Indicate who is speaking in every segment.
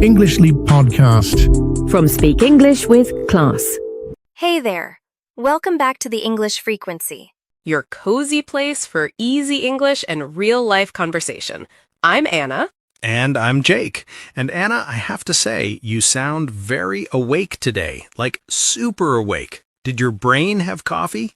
Speaker 1: Englishly podcast.
Speaker 2: From Speak English with Class.
Speaker 3: Hey there. Welcome back to the English Frequency.
Speaker 4: Your cozy place for easy English and real-life conversation. I'm Anna.
Speaker 5: And I'm Jake. And Anna, I have to say, you sound very awake today, like super awake. Did your brain have coffee?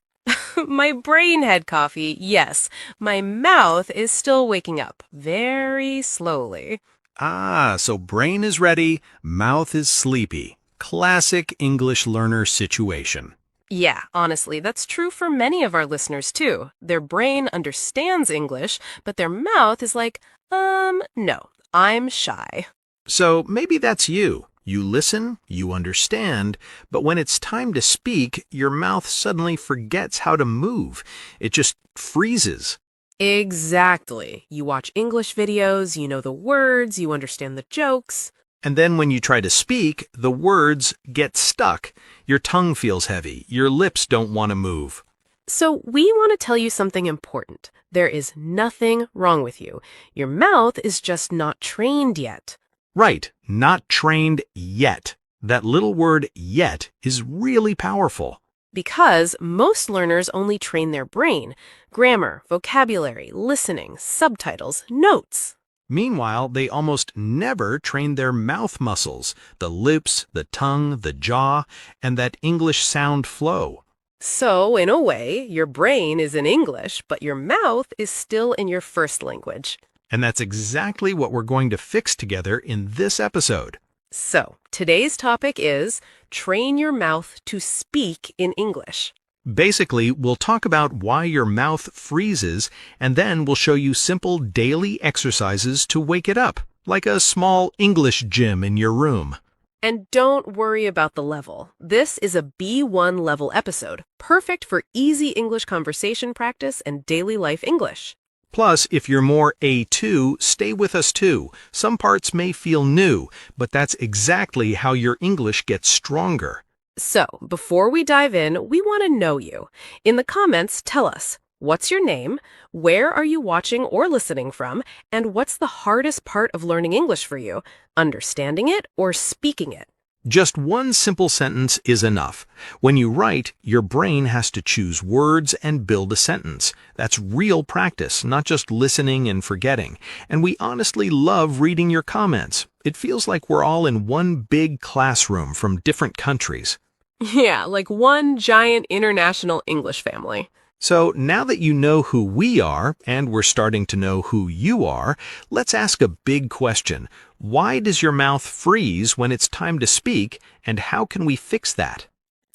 Speaker 4: My brain had coffee, yes. My mouth is still waking up, very slowly.
Speaker 5: Ah, so brain is ready, mouth is sleepy. Classic English learner situation.
Speaker 4: Yeah, honestly, that's true for many of our listeners, too. Their brain understands English, but their mouth is like, no, I'm shy.
Speaker 5: So maybe that's you. You listen, you understand, but when it's time to speak, your mouth suddenly forgets how to move. It just freezes.
Speaker 4: Exactly. You watch English videos, you know the words, you understand the jokes.
Speaker 5: And then when you try to speak, the words get stuck. Your tongue feels heavy. Your lips don't want to move.
Speaker 4: So we want to tell you something important. There is nothing wrong with you. Your mouth is just not trained yet.
Speaker 5: Right, not trained yet. That little word yet is really powerful.
Speaker 4: Because most learners only train their brain. Grammar, vocabulary, listening, subtitles, notes.
Speaker 5: Meanwhile, they almost never train their mouth muscles, the lips, the tongue, the jaw, and that English sound flow.
Speaker 4: So, in a way, your brain is in English, but your mouth is still in your first language.
Speaker 5: And that's exactly what we're going to fix together in this episode.
Speaker 4: So, today's topic is train your mouth to speak in English.
Speaker 5: Basically, we'll talk about why your mouth freezes, and then we'll show you simple daily exercises to wake it up, like a small English gym in your room.
Speaker 4: And don't worry about the level. This is a B1 level episode, perfect for easy English conversation practice and daily life English.
Speaker 5: Plus, if you're more A2, stay with us too. Some parts may feel new, but that's exactly how your English gets stronger.
Speaker 4: So, before we dive in, we want to know you. In the comments, tell us, what's your name, where are you watching or listening from, and what's the hardest part of learning English for you, understanding it or speaking it?
Speaker 5: Just one simple sentence is enough. When you write, your brain has to choose words and build a sentence. That's real practice, not just listening and forgetting. And we honestly love reading your comments. It feels like we're all in one big classroom from different countries.
Speaker 4: Yeah, like one giant international English family.
Speaker 5: So now that you know who we are, and we're starting to know who you are, let's ask a big question. Why does your mouth freeze when it's time to speak, and how can we fix that?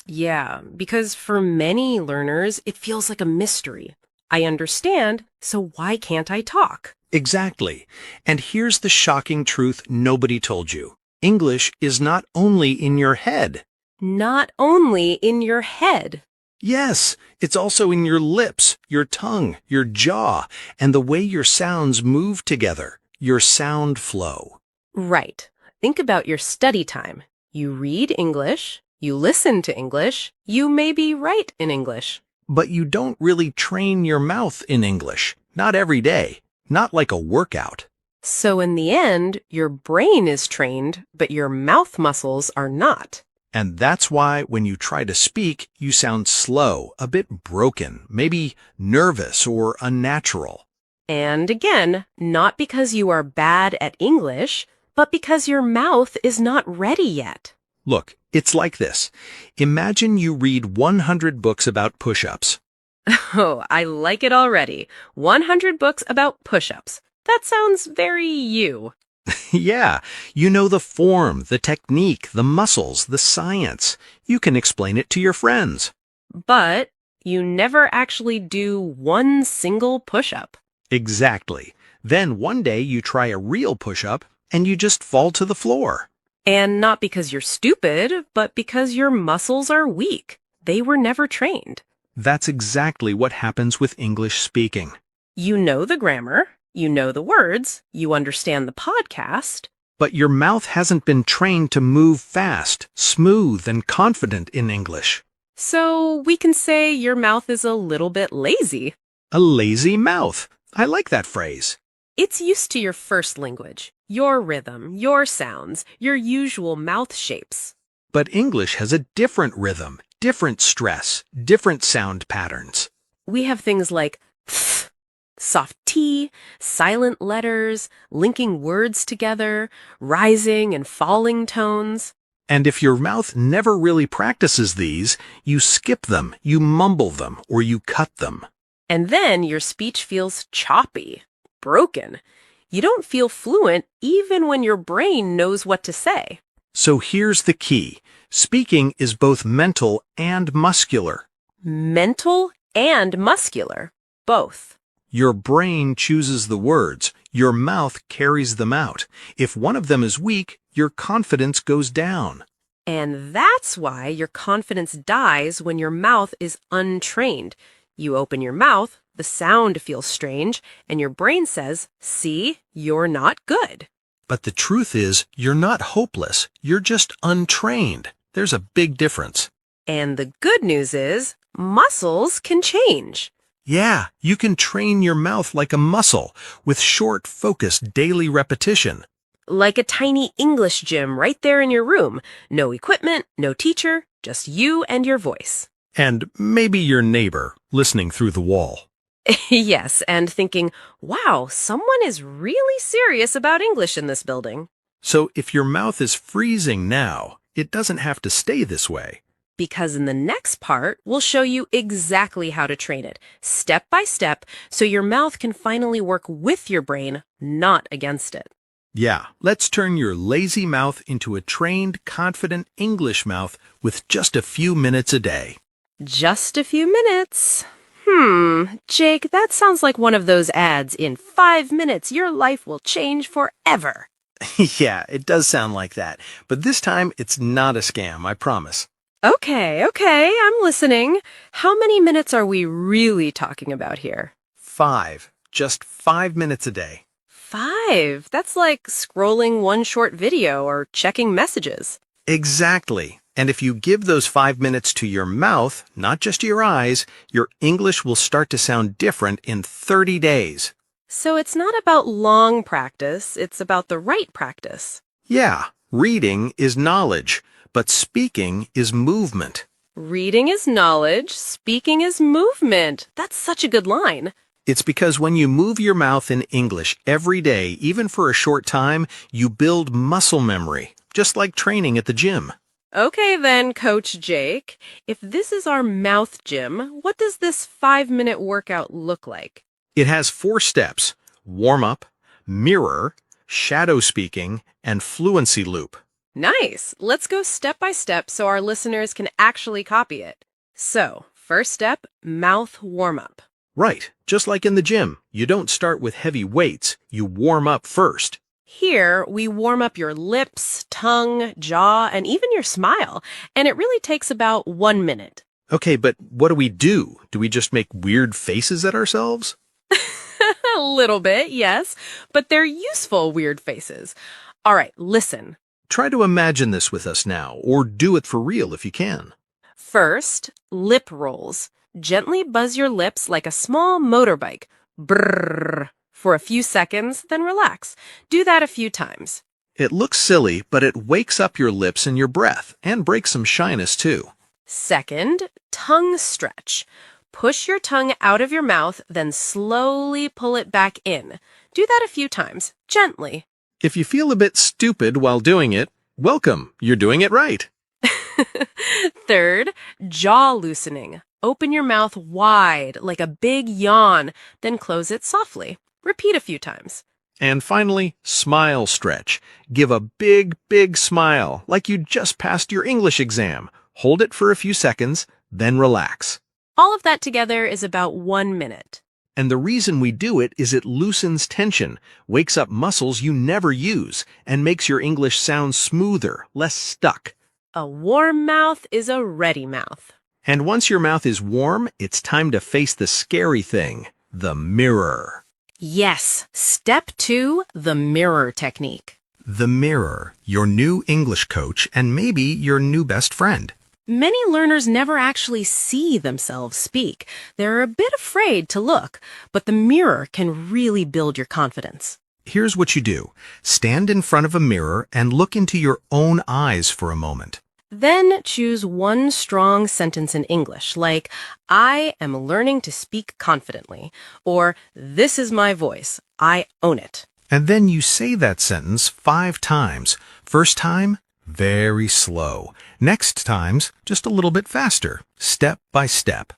Speaker 4: Yeah, because for many learners, it feels like a mystery. I understand, so why can't I talk?
Speaker 5: Exactly. And here's the shocking truth nobody told you. English is not only in your head.
Speaker 4: Not only in your head.
Speaker 5: Yes, it's also in your lips, your tongue, your jaw, and the way your sounds move together, your sound flow.
Speaker 4: Right. Think about your study time. You read English, you listen to English, you maybe write in English.
Speaker 5: But you don't really train your mouth in English. Not every day. Not like a workout.
Speaker 4: So in the end, your brain is trained, but your mouth muscles are not.
Speaker 5: And that's why when you try to speak, you sound slow, a bit broken, maybe nervous or unnatural.
Speaker 4: And again, not because you are bad at English, but because your mouth is not ready yet.
Speaker 5: Look, it's like this. Imagine you read 100 books about push-ups.
Speaker 4: Oh, I like it already. 100 books about push-ups. That sounds very you.
Speaker 5: Yeah, you know the form, the technique, the muscles, the science. You can explain it to your friends.
Speaker 4: But you never actually do one single push-up.
Speaker 5: Exactly. Then one day you try a real push-up and you just fall to the floor.
Speaker 4: And not because you're stupid, but because your muscles are weak. They were never trained.
Speaker 5: That's exactly what happens with English speaking.
Speaker 4: You know the grammar, you know the words, you understand the podcast.
Speaker 5: But your mouth hasn't been trained to move fast, smooth, and confident in English.
Speaker 4: So we can say your mouth is a little bit lazy.
Speaker 5: A lazy mouth. I like that phrase.
Speaker 4: It's used to your first language. Your rhythm, your sounds, your usual mouth shapes.
Speaker 5: But English has a different rhythm, different stress, different sound patterns.
Speaker 4: We have things like th, soft T, silent letters, linking words together, rising and falling tones.
Speaker 5: And if your mouth never really practices these, you skip them, you mumble them, or you cut them.
Speaker 4: And then your speech feels choppy, broken. You don't feel fluent even when your brain knows what to say.
Speaker 5: So here's the key. Speaking is both mental and muscular.
Speaker 4: Mental and muscular, both.
Speaker 5: Your brain chooses the words. Your mouth carries them out. If one of them is weak, your confidence goes down.
Speaker 4: And that's why your confidence dies when your mouth is untrained. You open your mouth, the sound feels strange, and your brain says, see, you're not good.
Speaker 5: But the truth is, you're not hopeless. You're just untrained. There's a big difference.
Speaker 4: And the good news is, muscles can change.
Speaker 5: Yeah, you can train your mouth like a muscle with short, focused daily repetition.
Speaker 4: Like a tiny English gym right there in your room. No equipment, no teacher, just you and your voice.
Speaker 5: And maybe your neighbor listening through the wall.
Speaker 4: Yes, and thinking, wow, someone is really serious about English in this building.
Speaker 5: So if your mouth is freezing now, it doesn't have to stay this way.
Speaker 4: Because in the next part, we'll show you exactly how to train it, step by step, so your mouth can finally work with your brain, not against it.
Speaker 5: Yeah, let's turn your lazy mouth into a trained, confident English mouth with just a few minutes a day.
Speaker 4: Just a few minutes. Jake, that sounds like one of those ads. In 5 minutes, your life will change forever.
Speaker 5: Yeah, it does sound like that. But this time, it's not a scam, I promise.
Speaker 4: Okay, I'm listening. How many minutes are we really talking about here?
Speaker 5: 5. Just 5 minutes a day.
Speaker 4: 5? That's like scrolling one short video or checking messages.
Speaker 5: Exactly. And if you give those 5 minutes to your mouth, not just your eyes, your English will start to sound different in 30 days.
Speaker 4: So it's not about long practice, it's about the right practice.
Speaker 5: Yeah, reading is knowledge, but speaking is movement.
Speaker 4: Reading is knowledge, speaking is movement. That's such a good line.
Speaker 5: It's because when you move your mouth in English every day, even for a short time, you build muscle memory, just like training at the gym.
Speaker 4: Okay then, Coach Jake. If this is our mouth gym, what does this 5-minute workout look like?
Speaker 5: It has 4 steps: warm up, mirror, shadow speaking, and fluency loop.
Speaker 4: Nice. Let's go step by step so our listeners can actually copy it. So, first step, mouth warm up.
Speaker 5: Right, just like in the gym. You don't start with heavy weights, you warm up first.
Speaker 4: Here, we warm up your lips, tongue, jaw, and even your smile, and it really takes about 1 minute.
Speaker 5: Okay, but what do? Do we just make weird faces at ourselves?
Speaker 4: A little bit, yes, but they're useful weird faces. All right, listen.
Speaker 5: Try to imagine this with us now, or do it for real if you can.
Speaker 4: First, lip rolls. Gently buzz your lips like a small motorbike. Brrr. For a few seconds, then relax. Do that a few times.
Speaker 5: It looks silly, but it wakes up your lips and your breath, and breaks some shyness too.
Speaker 4: Second, tongue stretch. Push your tongue out of your mouth, then slowly pull it back in. Do that a few times, gently.
Speaker 5: If you feel a bit stupid while doing it, welcome, you're doing it right.
Speaker 4: Third, jaw loosening. Open your mouth wide, like a big yawn, then close it softly. Repeat a few times.
Speaker 5: And finally, smile stretch. Give a big, big smile, like you just passed your English exam. Hold it for a few seconds, then relax.
Speaker 4: All of that together is about 1 minute.
Speaker 5: And the reason we do it is it loosens tension, wakes up muscles you never use, and makes your English sound smoother, less stuck.
Speaker 4: A warm mouth is a ready mouth.
Speaker 5: And once your mouth is warm, it's time to face the scary thing, the mirror.
Speaker 4: Yes, step 2, the mirror technique.
Speaker 5: The mirror, your new English coach and maybe your new best friend.
Speaker 4: Many learners never actually see themselves speak. They're a bit afraid to look, but the mirror can really build your confidence.
Speaker 5: Here's what you do. Stand in front of a mirror and look into your own eyes for a moment.
Speaker 4: Then choose one strong sentence in English, like, I am learning to speak confidently, or this is my voice, I own it.
Speaker 5: And then you say that sentence 5 times. First time, very slow. Next times, just a little bit faster, step by step.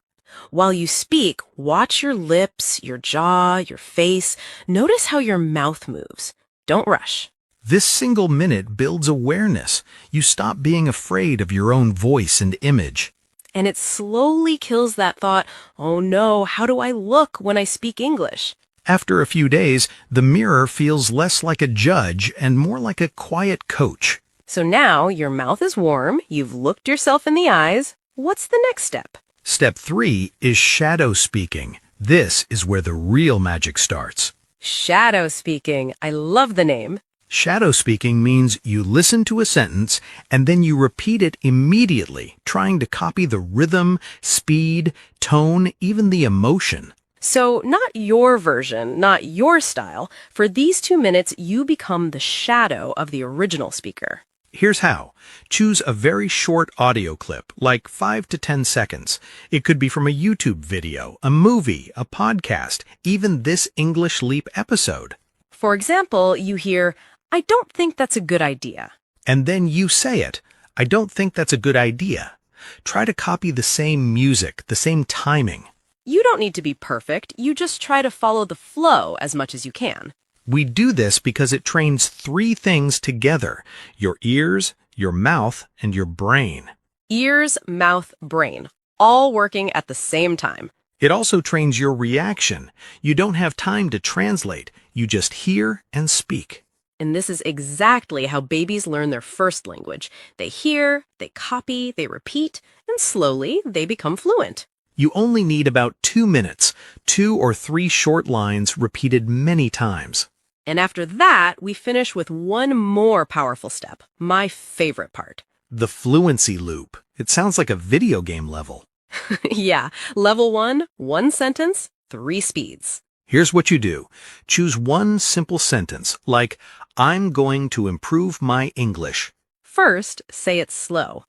Speaker 4: While you speak, watch your lips, your jaw, your face. Notice how your mouth moves. Don't rush.
Speaker 5: This single minute builds awareness. You stop being afraid of your own voice and image.
Speaker 4: And it slowly kills that thought, oh no, how do I look when I speak English?
Speaker 5: After a few days, the mirror feels less like a judge and more like a quiet coach.
Speaker 4: So now your mouth is warm, you've looked yourself in the eyes. What's the next step?
Speaker 5: Step 3 is shadow speaking. This is where the real magic starts.
Speaker 4: Shadow speaking. I love the name.
Speaker 5: Shadow speaking means you listen to a sentence and then you repeat it immediately, trying to copy the rhythm, speed, tone, even the emotion.
Speaker 4: So not your version, not your style. For these 2 minutes, you become the shadow of the original speaker.
Speaker 5: Here's how. Choose a very short audio clip, like 5 to 10 seconds. It could be from a YouTube video, a movie, a podcast, even this English Leap episode.
Speaker 4: For example, you hear, I don't think that's a good idea.
Speaker 5: And then you say it. I don't think that's a good idea. Try to copy the same music, the same timing.
Speaker 4: You don't need to be perfect. You just try to follow the flow as much as you can.
Speaker 5: We do this because it trains 3 things together: your ears, your mouth, and your brain.
Speaker 4: Ears, mouth, brain, all working at the same time.
Speaker 5: It also trains your reaction. You don't have time to translate. You just hear and speak.
Speaker 4: And this is exactly how babies learn their first language. They hear, they copy, they repeat, and slowly they become fluent.
Speaker 5: You only need about 2 minutes, 2 or 3 short lines repeated many times.
Speaker 4: And after that, we finish with one more powerful step, my favorite part.
Speaker 5: The fluency loop. It sounds like a video game level.
Speaker 4: Yeah, level 1, 1 sentence, 3 speeds.
Speaker 5: Here's what you do. Choose one simple sentence, like, I'm going to improve my English.
Speaker 4: First, say it slow.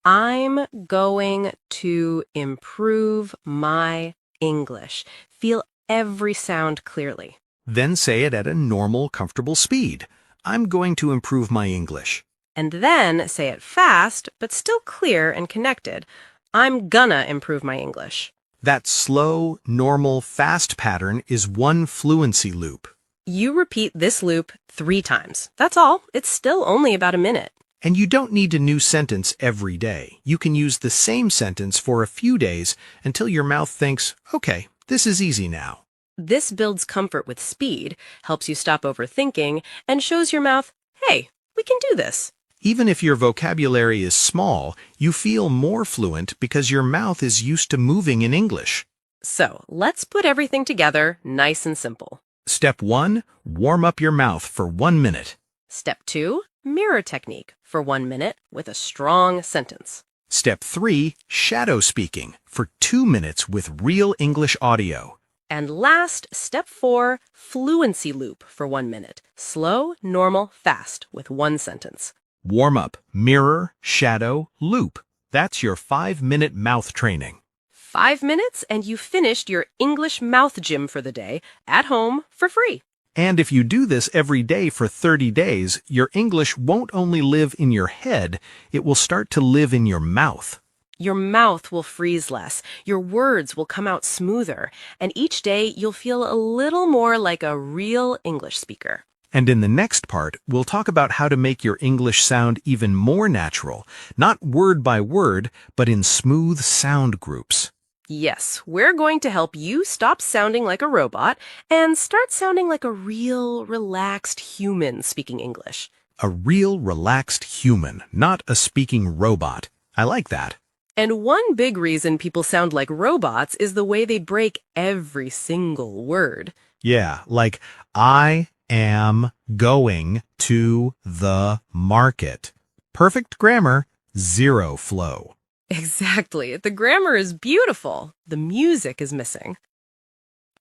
Speaker 4: I'm going to improve my English. Feel every sound clearly.
Speaker 5: Then say it at a normal, comfortable speed. I'm going to improve my English.
Speaker 4: And then say it fast, but still clear and connected. I'm gonna improve my English.
Speaker 5: That slow, normal, fast pattern is one fluency loop.
Speaker 4: You repeat this loop 3 times. That's all. It's still only about a minute.
Speaker 5: And you don't need a new sentence every day. You can use the same sentence for a few days until your mouth thinks, okay, this is easy now.
Speaker 4: This builds comfort with speed, helps you stop overthinking, and shows your mouth, hey, we can do this.
Speaker 5: Even if your vocabulary is small, you feel more fluent because your mouth is used to moving in English.
Speaker 4: So let's put everything together nice and simple.
Speaker 5: Step 1, warm up your mouth for 1 minute.
Speaker 4: Step 2, mirror technique for 1 minute with a strong sentence.
Speaker 5: Step 3, shadow speaking for 2 minutes with real English audio.
Speaker 4: And last, step 4, fluency loop for 1 minute. Slow, normal, fast with 1 sentence.
Speaker 5: Warm up, mirror, shadow, loop. That's your 5-minute mouth training.
Speaker 4: 5 minutes and you finished your English mouth gym for the day at home for free.
Speaker 5: And if you do this every day for 30 days, your English won't only live in your head, it will start to live in your mouth.
Speaker 4: Your mouth will freeze less, your words will come out smoother, and each day you'll feel a little more like a real English speaker.
Speaker 5: And in the next part, we'll talk about how to make your English sound even more natural, not word by word, but in smooth sound groups.
Speaker 4: Yes, we're going to help you stop sounding like a robot and start sounding like a real, relaxed human speaking English.
Speaker 5: A real, relaxed human, not a speaking robot. I like that.
Speaker 4: And one big reason people sound like robots is the way they break every single word.
Speaker 5: Yeah, like, I am going to the market. Perfect grammar, zero flow.
Speaker 4: Exactly. The grammar is beautiful. The music is missing.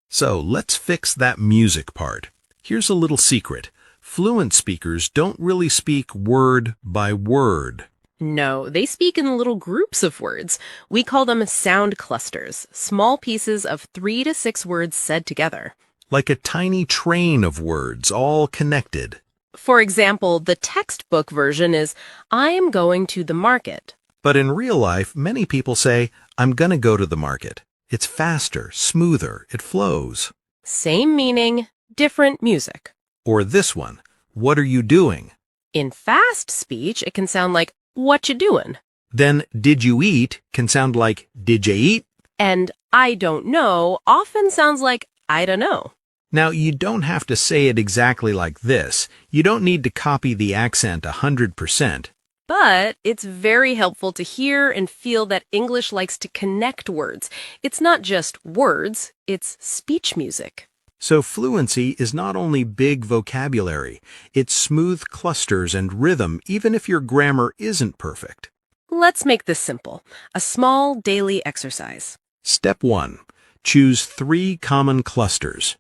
Speaker 5: So let's fix that music part. Here's a little secret. Fluent speakers don't really speak word by word.
Speaker 4: No, they speak in little groups of words. We call them sound clusters, small pieces of 3 to 6 words said together.
Speaker 5: Like a tiny train of words, all connected.
Speaker 4: For example, the textbook version is, I am going to the market.
Speaker 5: But in real life, many people say, I'm gonna go to the market. It's faster, smoother, it flows.
Speaker 4: Same meaning, different music.
Speaker 5: Or this one, what are you doing?
Speaker 4: In fast speech, it can sound like, what you doing?
Speaker 5: Then, did you eat can sound like, did you eat?
Speaker 4: And I don't know often sounds like, I don't know.
Speaker 5: Now, you don't have to say it exactly like this. You don't need to copy the accent 100%.
Speaker 4: But it's very helpful to hear and feel that English likes to connect words. It's not just words, it's speech music.
Speaker 5: So fluency is not only big vocabulary, it's smooth clusters and rhythm even if your grammar isn't perfect.
Speaker 4: Let's make this simple. A small daily exercise.
Speaker 5: Step 1. Choose 3 common clusters.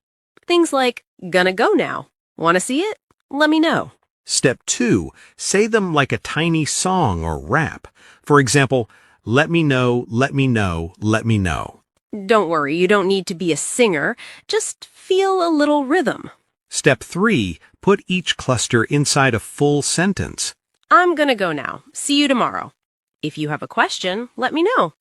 Speaker 4: Things like, gonna go now. Wanna see it? Let me know.
Speaker 5: Step 2. Say them like a tiny song or rap. For example, let me know, let me know, let me know.
Speaker 4: Don't worry, you don't need to be a singer. Just feel a little rhythm.
Speaker 5: Step 3. Put each cluster inside a full sentence.
Speaker 4: I'm gonna go now. See you tomorrow. If you have a question, let me know.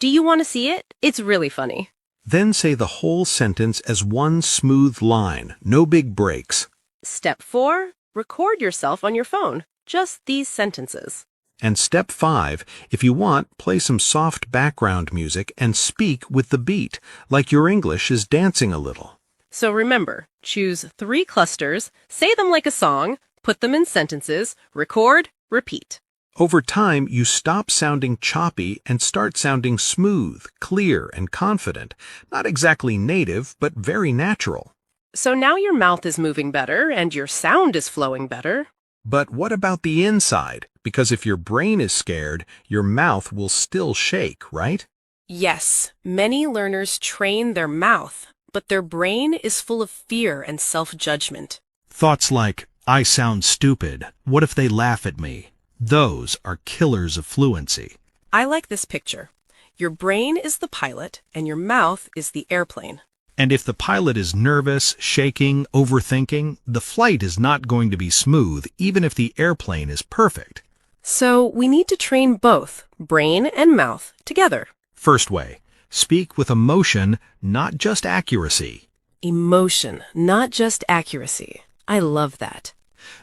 Speaker 4: Do you want to see it? It's really funny.
Speaker 5: Then say the whole sentence as one smooth line, no big breaks.
Speaker 4: Step 4. Record yourself on your phone. Just these sentences.
Speaker 5: And step 5, if you want, play some soft background music and speak with the beat, like your English is dancing a little.
Speaker 4: So remember, choose 3 clusters, say them like a song, put them in sentences, record, repeat.
Speaker 5: Over time, you stop sounding choppy and start sounding smooth, clear, and confident. Not exactly native, but very natural.
Speaker 4: So now your mouth is moving better and your sound is flowing better.
Speaker 5: But what about the inside? Because if your brain is scared, your mouth will still shake, right?
Speaker 4: Yes, many learners train their mouth, but their brain is full of fear and self-judgment.
Speaker 6: Thoughts like, I sound stupid. What if they laugh at me? Those are killers of fluency.
Speaker 4: I like this picture. Your brain is the pilot and your mouth is the airplane.
Speaker 6: And if the pilot is nervous, shaking, overthinking, the flight is not going to be smooth, even if the airplane is perfect.
Speaker 4: So we need to train both, brain and mouth, together.
Speaker 6: First way, speak with emotion, not just accuracy.
Speaker 4: Emotion, not just accuracy. I love that.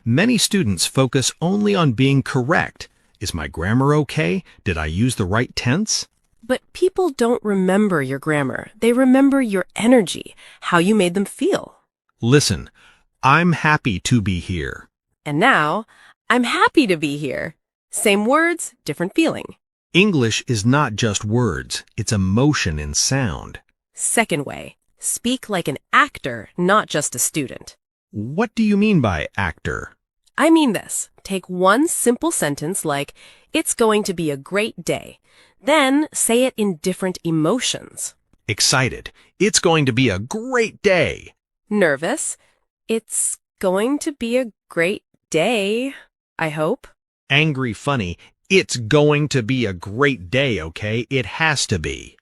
Speaker 6: Many students focus only on being correct. Is my grammar okay? Did I use the right tense?
Speaker 4: But people don't remember your grammar. They remember your energy, how you made them feel.
Speaker 6: Listen, I'm happy to be here.
Speaker 4: And now, I'm happy to be here. Same words, different feeling.
Speaker 6: English is not just words, it's emotion in sound.
Speaker 4: Second way, speak like an actor, not just a student.
Speaker 6: What do you mean by actor?
Speaker 4: I mean this. Take one simple sentence like, it's going to be a great day. Then say it in different emotions.
Speaker 6: Excited. It's going to be a great day.
Speaker 4: Nervous. It's going to be a great day, I hope.
Speaker 6: Angry, funny. It's going to be a great day, okay? It has to be.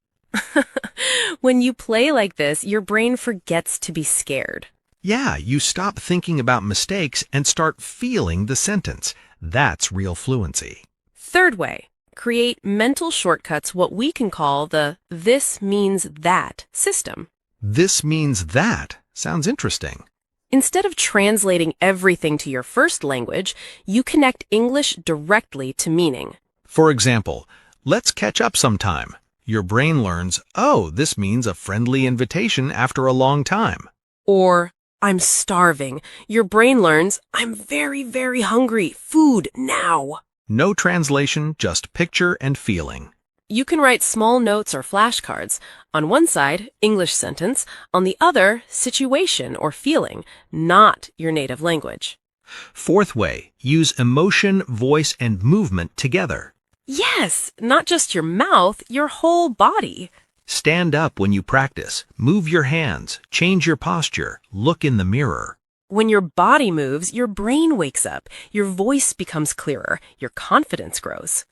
Speaker 4: When you play like this, your brain forgets to be scared.
Speaker 6: Yeah, you stop thinking about mistakes and start feeling the sentence. That's real fluency.
Speaker 4: Third way, create mental shortcuts, what we can call the this means that system.
Speaker 6: This means that. Sounds interesting.
Speaker 4: Instead of translating everything to your first language, you connect English directly to meaning.
Speaker 6: For example, let's catch up sometime. Your brain learns, oh, this means a friendly invitation after a long time.
Speaker 4: Or, I'm starving. Your brain learns, I'm very, very hungry. Food now.
Speaker 6: No translation, just picture and feeling.
Speaker 4: You can write small notes or flashcards. On one side, English sentence. On the other, situation or feeling, not your native language.
Speaker 6: Fourth way, use emotion, voice, and movement together.
Speaker 4: Yes, not just your mouth, your whole body.
Speaker 6: Stand up when you practice. Move your hands. Change your posture. Look in the mirror.
Speaker 4: When your body moves, your brain wakes up, your voice becomes clearer, your confidence grows.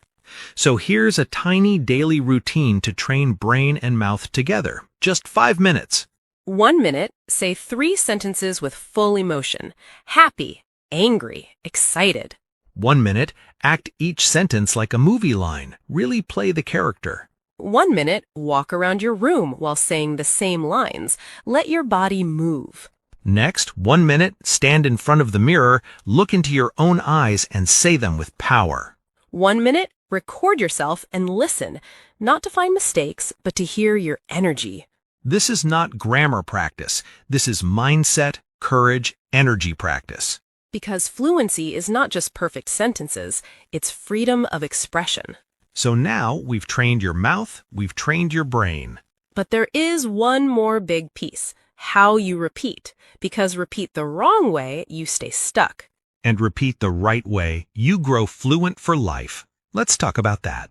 Speaker 6: So here's a tiny daily routine to train brain and mouth together. Just 5 minutes.
Speaker 4: 1 minute, say 3 sentences with full emotion. Happy, angry, excited.
Speaker 6: 1 minute, act each sentence like a movie line. Really play the character.
Speaker 4: 1 minute, walk around your room while saying the same lines. Let your body move.
Speaker 6: Next, 1 minute, stand in front of the mirror, look into your own eyes and say them with power.
Speaker 4: 1 minute, record yourself and listen, not to find mistakes, but to hear your energy.
Speaker 6: This is not grammar practice. This is mindset, courage, energy practice.
Speaker 4: Because fluency is not just perfect sentences, it's freedom of expression.
Speaker 6: So now we've trained your mouth, we've trained your brain.
Speaker 4: But there is one more big piece, how you repeat. Because repeat the wrong way, you stay stuck.
Speaker 6: And repeat the right way, you grow fluent for life. Let's talk about that.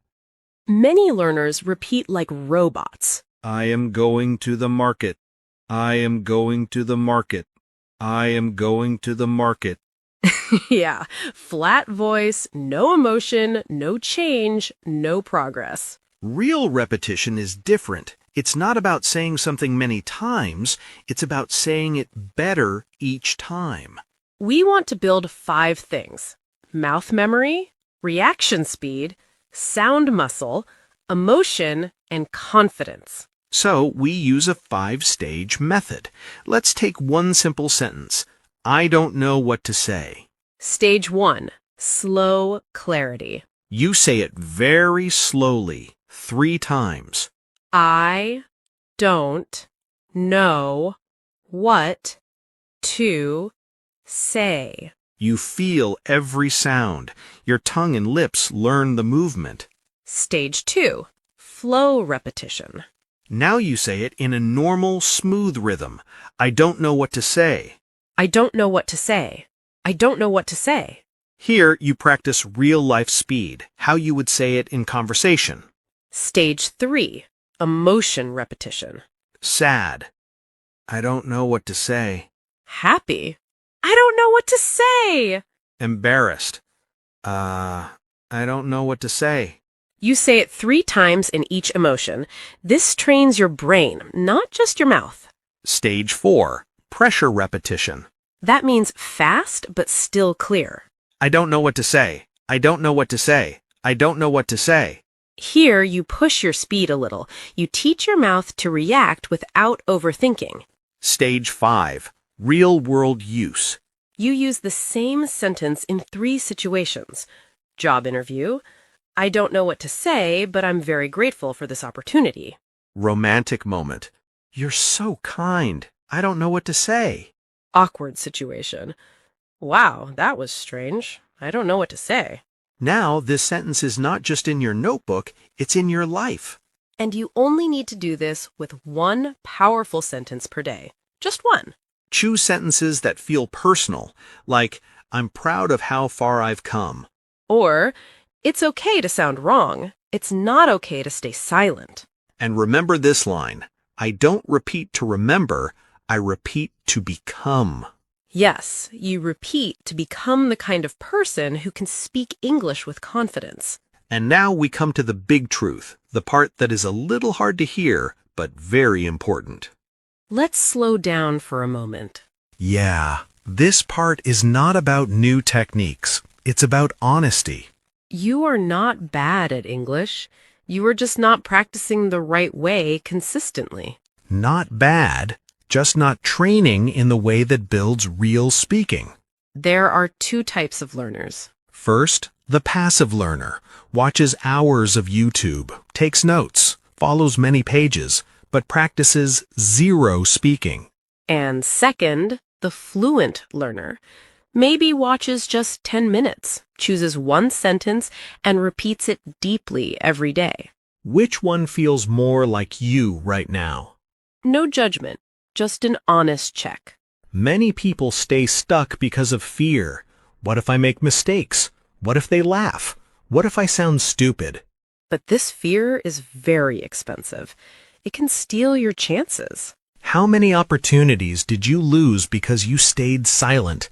Speaker 4: Many learners repeat like robots.
Speaker 6: I am going to the market. I am going to the market. I am going to the market.
Speaker 4: Yeah, flat voice, no emotion, no change, no progress.
Speaker 6: Real repetition is different. It's not about saying something many times. It's about saying it better each time.
Speaker 4: We want to build 5 things: mouth memory, reaction speed, sound muscle, emotion, and confidence.
Speaker 6: So we use a 5-stage method. Let's take one simple sentence. I don't know what to say.
Speaker 4: Stage 1, slow clarity.
Speaker 6: You say it very slowly, 3 times.
Speaker 4: I don't know what to say.
Speaker 6: You feel every sound. Your tongue and lips learn the movement.
Speaker 4: Stage 2, flow repetition.
Speaker 6: Now you say it in a normal, smooth rhythm. I don't know what to say.
Speaker 4: I don't know what to say. I don't know what to say.
Speaker 6: Here you practice real-life speed, how you would say it in conversation.
Speaker 4: Stage 3, emotion repetition.
Speaker 6: Sad. I don't know what to say.
Speaker 4: Happy. I don't know what to say.
Speaker 6: Embarrassed. I don't know what to say.
Speaker 4: You say it 3 times in each emotion. This trains your brain, not just your mouth.
Speaker 6: Stage 4, pressure repetition.
Speaker 4: That means fast but still clear.
Speaker 6: I don't know what to say. I don't know what to say. I don't know what to say.
Speaker 4: Here, you push your speed a little. You teach your mouth to react without overthinking.
Speaker 6: Stage 5, real-world use.
Speaker 4: You use the same sentence in 3 situations. Job interview. I don't know what to say, but I'm very grateful for this opportunity.
Speaker 6: Romantic moment. You're so kind. I don't know what to say.
Speaker 4: Awkward situation. Wow, that was strange. I don't know what to say.
Speaker 6: Now, this sentence is not just in your notebook, it's in your life.
Speaker 4: And you only need to do this with 1 powerful sentence per day. Just 1.
Speaker 6: Choose sentences that feel personal, like, I'm proud of how far I've come.
Speaker 4: Or, it's okay to sound wrong. It's not okay to stay silent.
Speaker 6: And remember this line, I don't repeat to remember, I repeat to become.
Speaker 4: Yes, you repeat to become the kind of person who can speak English with confidence.
Speaker 6: And now we come to the big truth, the part that is a little hard to hear, but very important.
Speaker 4: Let's slow down for a moment.
Speaker 6: Yeah, this part is not about new techniques. It's about honesty.
Speaker 4: You are not bad at English. You are just not practicing the right way consistently.
Speaker 6: Not bad, just not training in the way that builds real speaking.
Speaker 4: There are 2 types of learners.
Speaker 6: First, the passive learner watches hours of YouTube, takes notes, follows many pages, but practices 0 speaking.
Speaker 4: And second, the fluent learner. Maybe watches just 10 minutes, chooses 1 sentence, and repeats it deeply every day.
Speaker 6: Which one feels more like you right now?
Speaker 4: No judgment, just an honest check.
Speaker 6: Many people stay stuck because of fear. What if I make mistakes? What if they laugh? What if I sound stupid?
Speaker 4: But this fear is very expensive. It can steal your chances.
Speaker 6: How many opportunities did you lose because you stayed silent?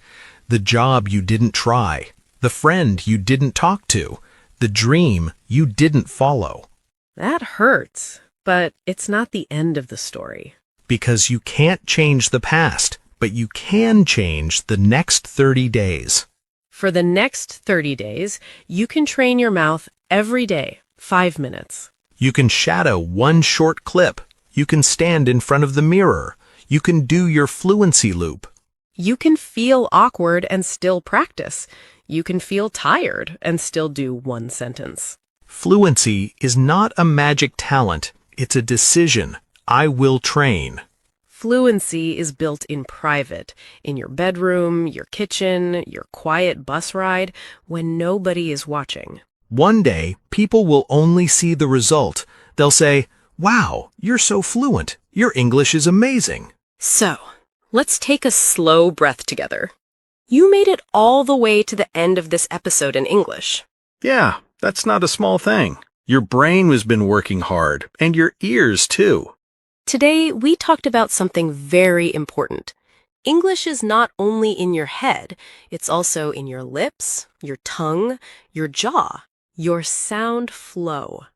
Speaker 6: The job you didn't try, the friend you didn't talk to, the dream you didn't follow.
Speaker 4: That hurts, but it's not the end of the story.
Speaker 6: Because you can't change the past, but you can change the next 30 days.
Speaker 4: For the next 30 days, you can train your mouth every day, 5 minutes.
Speaker 6: You can shadow one short clip. You can stand in front of the mirror. You can do your fluency loop.
Speaker 4: You can feel awkward and still practice. You can feel tired and still do one sentence.
Speaker 6: Fluency is not a magic talent. It's a decision. I will train.
Speaker 4: Fluency is built in private, in your bedroom, your kitchen, your quiet bus ride, when nobody is watching.
Speaker 6: One day, people will only see the result. They'll say, "Wow, you're so fluent. Your English is amazing."
Speaker 4: So, let's take a slow breath together. You made it all the way to the end of this episode in English.
Speaker 5: Yeah, that's not a small thing. Your brain has been working hard, and your ears too.
Speaker 4: Today, we talked about something very important. English is not only in your head, it's also in your lips, your tongue, your jaw, your sound flow.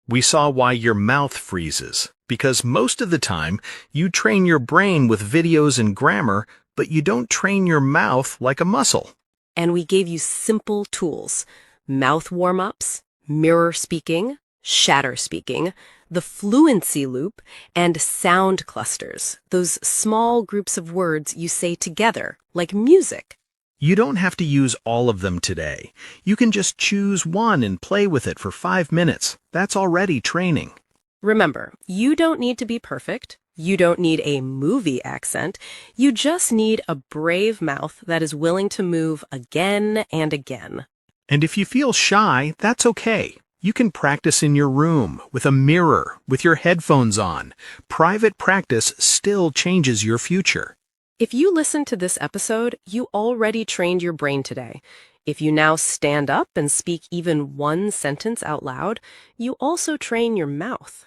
Speaker 5: We saw why your mouth freezes, because most of the time you train your brain with videos and grammar, but you don't train your mouth like a muscle.
Speaker 4: And we gave you simple tools: mouth warm-ups, mirror speaking, shatter speaking, the fluency loop, and sound clusters, those small groups of words you say together, like music.
Speaker 5: You don't have to use all of them today. You can just choose one and play with it for 5 minutes. That's already training.
Speaker 4: Remember, you don't need to be perfect. You don't need a movie accent. You just need a brave mouth that is willing to move again and again.
Speaker 5: And if you feel shy, that's okay. You can practice in your room, with a mirror, with your headphones on. Private practice still changes your future.
Speaker 4: If you listened to this episode, you already trained your brain today. If you now stand up and speak even one sentence out loud, you also train your mouth.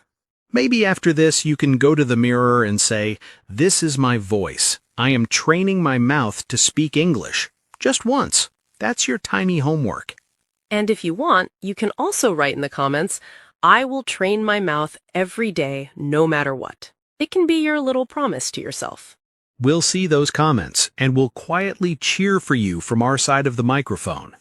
Speaker 5: Maybe after this you can go to the mirror and say, "This is my voice. I am training my mouth to speak English." Just once. That's your tiny homework.
Speaker 4: And if you want, you can also write in the comments, "I will train my mouth every day, no matter what." It can be your little promise to yourself.
Speaker 5: We'll see those comments, and we'll quietly cheer for you from our side of the microphone.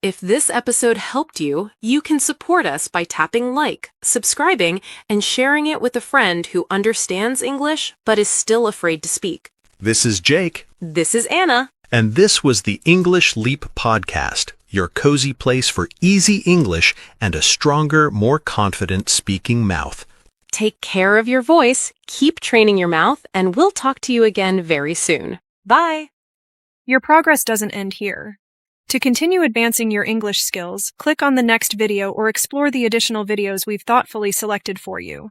Speaker 4: If this episode helped you, you can support us by tapping like, subscribing, and sharing it with a friend who understands English but is still afraid to speak.
Speaker 5: This is Jake.
Speaker 4: This is Anna.
Speaker 5: And this was the English Leap Podcast, your cozy place for easy English and a stronger, more confident speaking mouth.
Speaker 4: Take care of your voice, keep training your mouth, and we'll talk to you again very soon. Bye!
Speaker 7: Your progress doesn't end here. To continue advancing your English skills, click on the next video or explore the additional videos we've thoughtfully selected for you.